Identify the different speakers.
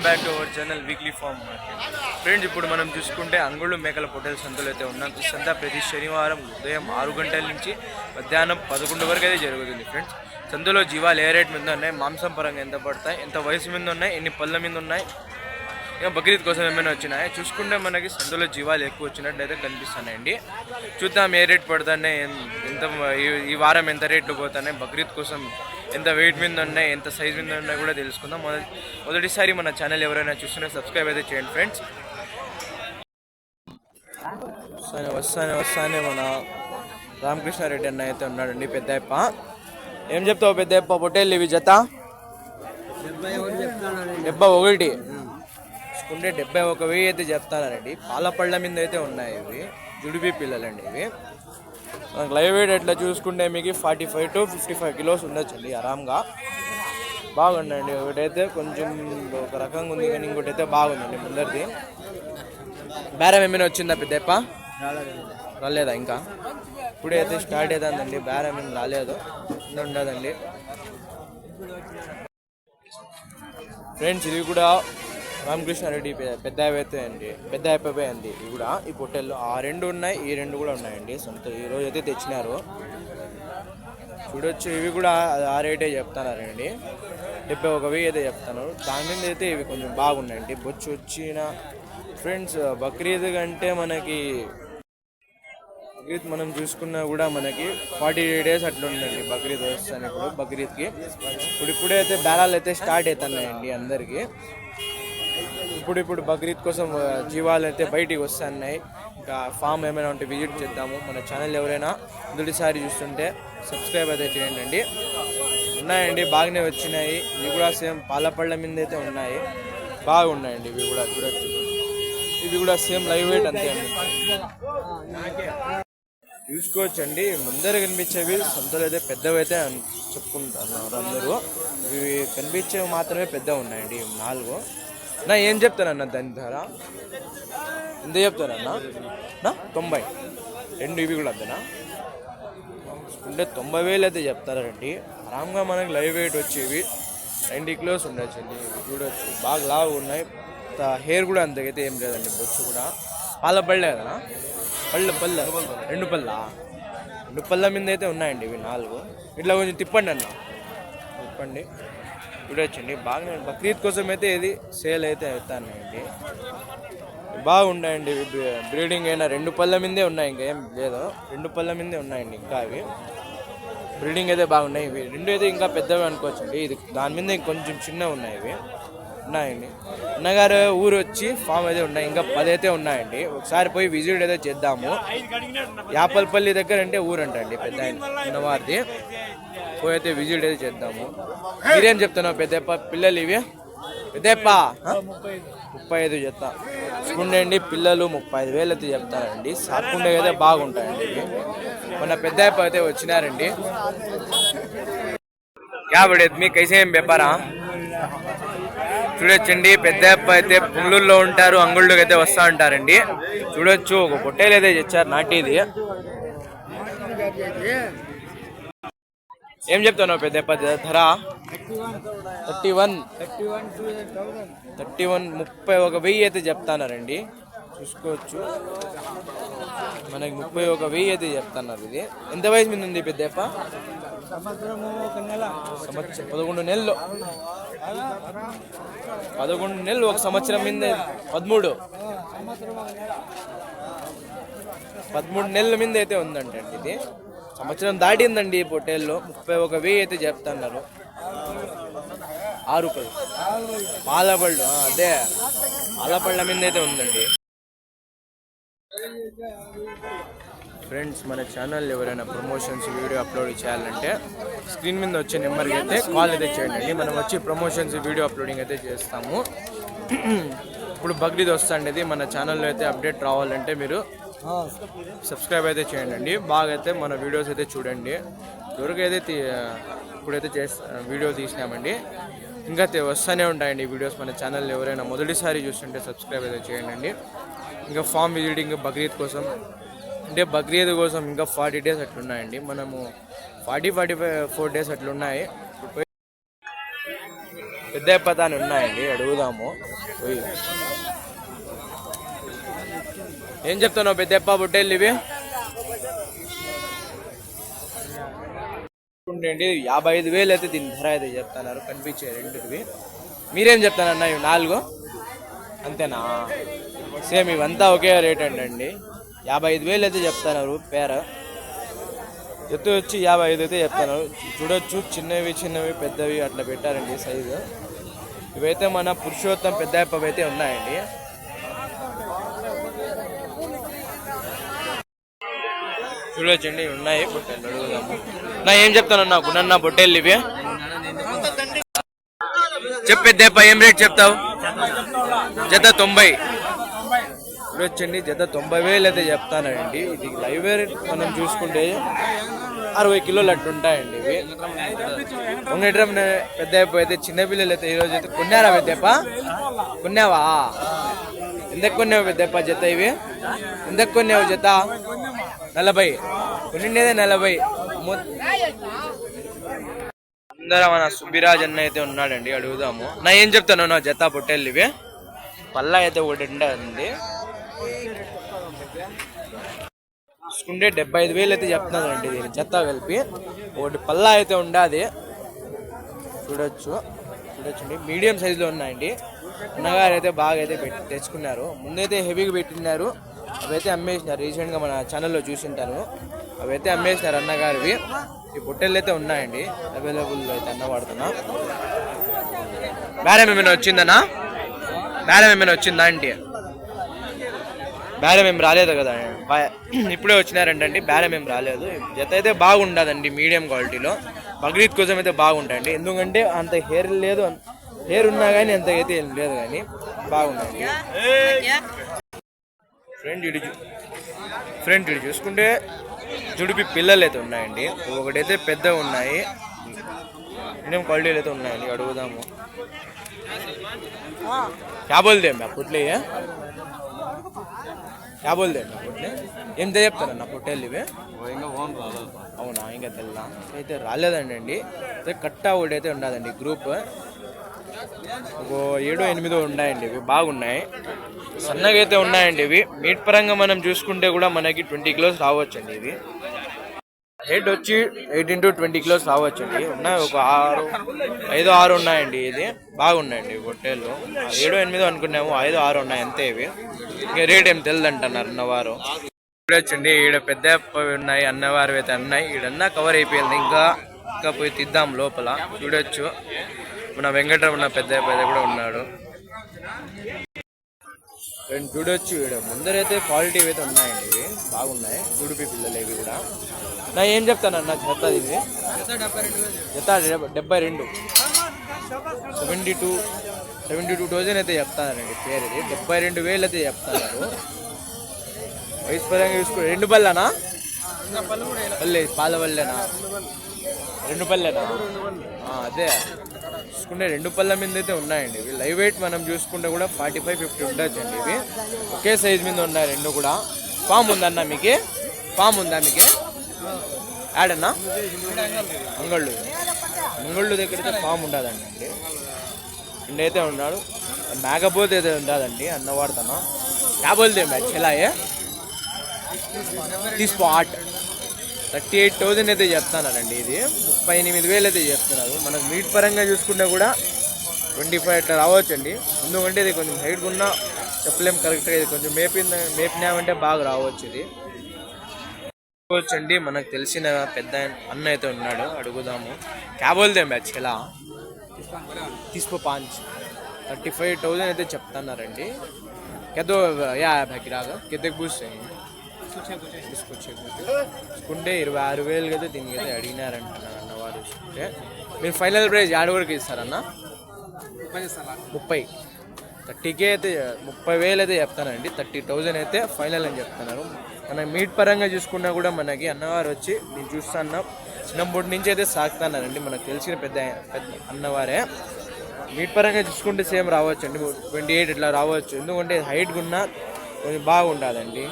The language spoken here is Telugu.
Speaker 1: Back to our channel weekly farm market. Friends, ఇప్పుడు మనం చూసుకుంటే అంగుళ్ళు మేకల పొట్టేల సంతలు అయితే ఉన్నాం. ఈ సంత ప్రతి శనివారం ఉదయం 6 గంటల నుంచి మధ్యాహ్నం 11 వరకు అయితే జరుగుతుంది. ఫ్రెండ్స్, సంతలో జీవాలు ఏ రేట్ మీద ఉన్నాయి, మాంసం పరంగా ఎంత పడతాయి, ఎంత వయసు మీద ఉన్నాయి, ఎన్ని పళ్ళ మీద ఉన్నాయి, ఇంకా బక్రీద్ కోసం ఏమైనా వచ్చినాయి చూసుకుంటే మనకి సంతలో జీవాలు ఎక్కువ వచ్చినట్లయితే కనిపిస్తున్నాయండి. చూద్దాం ఏ రేట్ పడుతున్నాయి, ఎంత ఈ వారం ఎంత రేట్లు పోతున్నాయి, బక్రీద్ కోసం ఎంత వెయిట్ మీద ఉన్నాయి, ఎంత సైజ్ మీద ఉన్నాయి కూడా తెలుసుకుందాం. మొదటిసారి మన ఛానల్ ఎవరైనా చూస్తున్నా సబ్స్క్రైబ్ అయితే చేయండి ఫ్రెండ్స్. వస్తానే మన రామకృష్ణారెడ్డి అన్న అయితే ఉన్నాడండి. పెద్దప్ప ఏం చెప్తావు పెద్దప్ప? పొట్టేళ్ళు ఇవి జత 71 చూసుకుంటే 71,000 అయితే చెప్తానండి. పాల పళ్ళ మీద అయితే ఉన్నాయి. ఇవి జుడిపి పిల్లలండి. ఇవి మనకు లైవ్ వెయిట్ ఎట్లా చూసుకుంటే మీకు 45 to 55 కిలోస్ ఉండొచ్చండి ఆరామ్గా. బాగుండండి. ఒకటైతే కొంచెం ఒక రకంగా ఉంది, కానీ ఇంకోటి అయితే బాగుందండి ముందరిది. బేరం ఏమైనా వచ్చిందా పెద్దప్ప? రాలేదా ఇంకా? ఇప్పుడైతే స్టార్ట్ అవుతుందండి. బేరం ఏమి రాలేదు, ఉండదండి ఫ్రెండ్స్. ఇది కూడా రామకృష్ణారెడ్డి పెద్ద అయిపోతాయండి, పెద్ద అయిపోయాయండి. ఇవి కూడా ఈ పొట్టెల్లో ఆ రెండు ఉన్నాయి, ఈ రెండు కూడా ఉన్నాయండి. సొంత ఈరోజు అయితే తెచ్చినారు చూడొచ్చు. ఇవి కూడా ఆ రేటే చెప్తున్నారండి, 71,000 అయితే చెప్తున్నారు. దాని మీద అయితే ఇవి కొంచెం బాగున్నాయండి. బొచ్చు వచ్చిన ఫ్రెండ్స్. బక్రీద్ కంటే మనకి బక్రీద్ మనం చూసుకున్నా కూడా మనకి 40 days అట్లా ఉందండి బక్రీద్ వస్తాను. ఇప్పుడు బక్రీద్కి ఇప్పుడే అయితే బేరాలు అయితే స్టార్ట్ అవుతున్నాయండి అందరికీ. ఇప్పుడు బక్రీద్ కోసం జీవాలు అయితే బయటికి వస్తున్నాయి. ఇంకా ఫామ్ ఏమైనా ఉంటే విజిట్ చేద్దాము. మన ఛానల్ ఎవరైనా మొదటిసారి చూస్తుంటే సబ్స్క్రైబ్ అయితే చేయండి. ఉన్నాయండి, బాగానే వచ్చినాయి. ఇవి కూడా సేమ్ పాలపళ్ళ మీద అయితే ఉన్నాయి, బాగున్నాయండి. ఇవి కూడా చూడొచ్చు. ఇవి కూడా సేమ్ లైవ్ వెయిట్ అంతే అండి. చూసుకోవచ్చండి. ముందర కనిపించేవి సంతలు అయితే పెద్దవి అయితే చెప్పుకుంటున్నారు అందరూ. ఇవి కనిపించేవి మాత్రమే పెద్దవి ఉన్నాయండి. 4 నా ఏం చెప్తానన్నా దాని ధర? ఎంత చెప్తానన్నా? 90. 2 ఇవి కూడా అంతేనా? అంటే 90,000 అయితే చెప్తారండి. ఆరామ్గా మనకి లైవ్ వెయిట్ వచ్చేవి 90 కిలోస్ ఉండొచ్చండి. ఇవి చూడొచ్చు, బాగా లావు ఉన్నాయి. హెయిర్ కూడా అంతకైతే ఏం లేదండి. బొచ్చు కూడా పాల పళ్ళే కదా, పళ్ళ 2 పళ్ళ 2 పళ్ళ మీద అయితే ఉన్నాయండి ఇవి 4. ఇట్లా కొంచెం తిప్పండి అన్న, తిప్పండి చూడొచ్చండి. బాగా బక్రీద్ కోసం అయితే ఇది సేల్ అయితే అవుతానండి. బాగున్నాయండి. బ్రీడింగ్ అయినా 2 పళ్ళ మీదే ఉన్నాయి, ఇంకా ఏం లేదు. 2 పళ్ళ మీదే ఉన్నాయండి ఇంకా. అవి బ్రీడింగ్ అయితే బాగున్నాయి. ఇవి 2 అయితే ఇంకా పెద్దవి అనుకోవచ్చండి. ఇది దాని మీద కొంచెం చిన్నవి ఉన్నాయి. ఇవి ఉన్నాయండి. అన్నగారు ఊరు వచ్చి ఫామ్ అయితే ఉన్నాయి, ఇంకా 10 అయితే ఉన్నాయండి. ఒకసారి పోయి విజిట్ అయితే చేద్దాము. యాపల్పల్లి దగ్గర అంటే ఊరంటండి పెద్ద ఉన్నవారిది. పోయి అయితే విజిట్ అయితే చేద్దాము. మీరేం చెప్తున్నావు పెద్దప్ప? పిల్లలు ఇవి పెద్దప్ప 35 చెప్తా చూడండి. పిల్లలు 35,000 అయితే చెప్తారండి. సాకుండే అయితే బాగుంటాయండి. ఇవి మొన్న పెద్దప్ప అయితే వచ్చినారండి. క్యాబడేది మీకు కైసే ఏం వ్యాపారా చూడొచ్చండి. పెద్దప్ప అయితే పుంగళూరులో ఉంటారు, అంగుళ్ళకి అయితే వస్తూ ఉంటారండి. చూడొచ్చు, ఒక పొట్టేలు అయితే తెచ్చారు నాటిది. ఏం చెప్తాను పెద్దప్ప ధర? 31 31,000 అయితే చెప్తున్నారండి. చూసుకోవచ్చు, మనకి 31,000 అయితే చెప్తున్నారు. ఇది ఎంత వయసు మీద ఉంది పెద్దప్ప? సంవత్సరం 11 నెలలు. 11 నెలలు, ఒక సంవత్సరం మీద 13 నెలల మీద అయితే ఉందంటే ఇది. సంవత్సరం దాటిందండి పొట్టేళ్ళు. 31,000 అయితే చెప్తున్నారు. 6 పళ్ళు పాలపళ్ళు, అదే పాలపళ్ళ మీద అయితే ఉందండి. ఫ్రెండ్స్, మన ఛానల్ ఎవరైనా ప్రమోషన్స్ వీడియో అప్లోడ్ చేయాలంటే స్క్రీన్ మీద వచ్చే నెంబర్కి అయితే కాల్ అయితే చేయండి. మనం వచ్చి ప్రమోషన్స్ వీడియో అప్లోడింగ్ అయితే చేస్తాము. ఇప్పుడు బక్రీద్ వస్తుండేది. మన ఛానల్లో అయితే అప్డేట్ రావాలంటే మీరు సబ్స్క్రైబ్ అయితే చేయండి. బాగా అయితే మన వీడియోస్ అయితే చూడండి. దొరికైతే ఇప్పుడైతే వీడియో తీసినామండి. ఇంకా వస్తూనే ఉంటాయండి వీడియోస్. మన ఛానల్ ఎవరైనా మొదటిసారి చూస్తుంటే సబ్స్క్రైబ్ అయితే చేయండి. ఇంకా ఫామ్ విజిటింగ్ బక్రీద్ కోసం అంటే బక్రీద్ కోసం ఇంకా 40 days అట్లున్నాయండి. మనము 40-44 days అట్లున్నాయి. పెద్ద పతాని ఉన్నాయండి, అడుగుదాము. ఏం చెప్తున్నావు పెద్దప్ప పొట్టేళ్ళు ఇవి? 55,000 అయితే దీని ధర అయితే చెప్తున్నారు కనిపించే రెండువి. మీరేం చెప్తానన్నా? ఇవి 4 అంతేనా? సేమ్ ఇవంతా ఒకే రేట్ అండి. 55,000 అయితే చెప్తున్నారు పేర. ఎత్తు వచ్చి 55 అయితే చెప్తున్నారు. చూడొచ్చు, చిన్నవి పెద్దవి అట్లా పెట్టారండి సైజు. ఇవైతే మన పురుషోత్తం పెద్దప్ప అయితే ఉన్నాయండి. చూడొచ్చండి, ఉన్నాయి పొట్టేళ్ళు. అడుగుదాము. నా ఏం చెప్తానన్నా గుణన్నా పొట్టేళ్ళు ఇవి? చెప్పేద్దేపా, ఏం రేట్ చెప్తావు? జత 90. చూడొచ్చండి, జత 90,000 అయితే చెప్తానండి. ఇది లైవ్ రేట్ మనం చూసుకుంటే 60 కిలోలు అట్టు ఉంటాయండి ఇవి. ఉంగట్రం పెద్ద అయితే చిన్నపిల్లలు అయితే ఈరోజు అయితే కొన్నారా పెద్దప్ప? కొన్నావా? ఎందుకు కొన్నావు పెద్దప్ప జత ఇవి? ఎందుకు కొన్నావు జత? 40. కొన్నిండేదే 40. అందరూ మన సుబ్బిరాజ్ అన్న అయితే ఉన్నాడండి, అడుగుదాము. నా ఏం చెప్తాను నా జత పొట్టేళ్ళు ఇవి? పల్లా అయితే ఒకటి ఉంది చూసుకుంటే 75,000 అయితే చెప్తున్నానండి దీని జత కలిపి. ఒకటి పల్లా అయితే ఉండాది. చూడొచ్చండి, మీడియం సైజులో ఉన్నాయండి. అన్నగారు అయితే బాగా అయితే తెచ్చుకున్నారు. ముందైతే హెవీగా పెట్టినారు, అవైతే అమ్మేసినారు. రీసెంట్గా మన ఛానల్లో చూసింటారు, అవైతే అమ్మేసినారు అన్నగారివి. ఈ పొట్టెళ్ళు అయితే ఉన్నాయండి అవైలబుల్ అయితే అన్న వాడుతున్నా. బేరం ఏమైనా వచ్చిందన్నా? బేరం ఏమైనా వచ్చిందా అంటే? బేరం ఏం రాలేదు కదా, ఇప్పుడే వచ్చినారంటండి. బేరం ఏం రాలేదు. జత అయితే బాగుండదండి, మీడియం క్వాలిటీలో. బక్రీద్ కోసం అయితే బాగుంటాయండి, ఎందుకంటే అంత హెయిర్ లేదు, హెయిర్ ఉన్నా కానీ అంత అయితే ఏం లేదు, కానీ బాగుందండి. ఫ్రెండ్ ఇటు చూసుకుంటే జుడిపి పిల్లలు అయితే ఉన్నాయండి. ఒకటైతే పెద్ద ఉన్నాయి, మీడియం క్వాలిటీలు అయితే ఉన్నాయండి. అడుగుదాము. क्या बोलते हैं पुटले क्या बोलते हैं पुटले ఏం చెప్తారన్న పొట్టేళ్ళు ఇవి? అవునా, ఇంకా తెల్లా అయితే రాలేదండి. కట్ట ఒకటి అయితే ఉండదండి, గ్రూప్ ఒక 7-8 ఉన్నాయండి. ఇవి బాగున్నాయి, సన్నగా అయితే ఉన్నాయండి. ఇవి మీట్ పరంగా మనం చూసుకుంటే కూడా మనకి 20 కిలోస్ రావచ్చండి. ఇవి హెడ్ వచ్చి 18 to 20 కిలోస్ రావచ్చండి. ఉన్నాయి ఒక 5-6 ఉన్నాయండి. ఇది బాగున్నాయండి పొట్టేళ్ళు. 7-8 అనుకున్నాము, 5-6 ఉన్నాయి అంతే. ఇవి ఇంకా రేట్ ఏం తెలియదంటున్నారు అన్నవారు. చూడొచ్చండి, ఈడ పెద్ద ఉన్నాయి, అన్నవారు అయితే అన్నాయి. ఈడన్నా కవర్ అయిపోయింది, ఇంకా పోయి తిద్దాం లోపల. చూడొచ్చు, మన వెంకటరమణ పెద్ద కూడా ఉన్నాడు. చూడొచ్చు, ఈడ ముందరైతే క్వాలిటీ అయితే ఉన్నాయండి. ఇవి బాగున్నాయి, జుడిపి పిల్లలు ఇవి కూడా. నా ఏం చెప్తానన్న జత ఇది? జత 72. 72,000 అయితే చెప్తానండి పేరు. ఇది 72,000 అయితే చెప్తున్నారు. వయసు పరంగా చూసుకో. 2 పళ్ళనా? పల్లె పాల పల్లెనా? 2 పళ్ళేనా? అదే చూసుకుంటే 2 పళ్ళ మీద అయితే ఉన్నాయండి. ఇవి లైవ్ వెయిట్ మనం చూసుకుంటే కూడా 45-50 ఉండొచ్చండి. ఇవి ఒకే సైజ్ మీద ఉన్నాయి రెండు కూడా. ఫామ్ ఉందన్న మీకు? ఫామ్ ఉందా మీకు? యాడన్నా? అంగళ్ళు దగ్గర అయితే ఫామ్ ఉండదండి. ఇండైతే ఉన్నాడు, మేకపోతే అయితే ఉండదండి అన్నవాడుతాను. కాబోల్దే మ్యాచ్ ఎలాయే స్పాట్ 38,000 అయితే చెప్తున్నారండి. ఇది 38,000 అయితే చెప్తున్నారు. మనకు మీట్ పరంగా చూసుకుంటే కూడా 25 అట్లా రావచ్చండి. ఎందుకంటే ఇది కొంచెం హైట్గా ఉన్నా చెప్పలేం కరెక్ట్గా. ఇది కొంచెం మేపినామంటే బాగా రావచ్చు. ఇది వచ్చండి, మనకు తెలిసిన పెద్ద అన్న అయితే ఉన్నాడు, అడుగుదాము. క్యాబోల్దే మ్యాచ్ ఎలా తీసుకో 35,000 అయితే చెప్తున్నారండి. కెదో యా రాగా కెద్దకు పూస్తాయి తీసుకొచ్చుకుంటే 26,000 అయితే దీనికి అయితే అడిగినారంటున్నారు అన్నవారు. చూసుకుంటే మీరు ఫైనల్ ప్రైజ్ 7 వరకు ఇస్తారన్న? 30. 30K అయితే 30,000 అయితే చెప్తానండి. 30,000 అయితే ఫైనల్ అని చెప్తున్నారు. మన మీట్ పరంగా చూసుకున్నా కూడా మనకి అన్నవారు వచ్చి నేను చూస్తున్నా చిన్నప్పటి నుంచి అయితే సాగుతున్నారండి. మనకు తెలిసిన పెద్ద అన్నవారే. మీట్ పరంగా చూసుకుంటే సేమ్ రావచ్చు అండి, 28 ఇట్లా రావచ్చు. ఎందుకంటే హైట్గా ఉన్నా కొంచెం బాగుంటుందండి.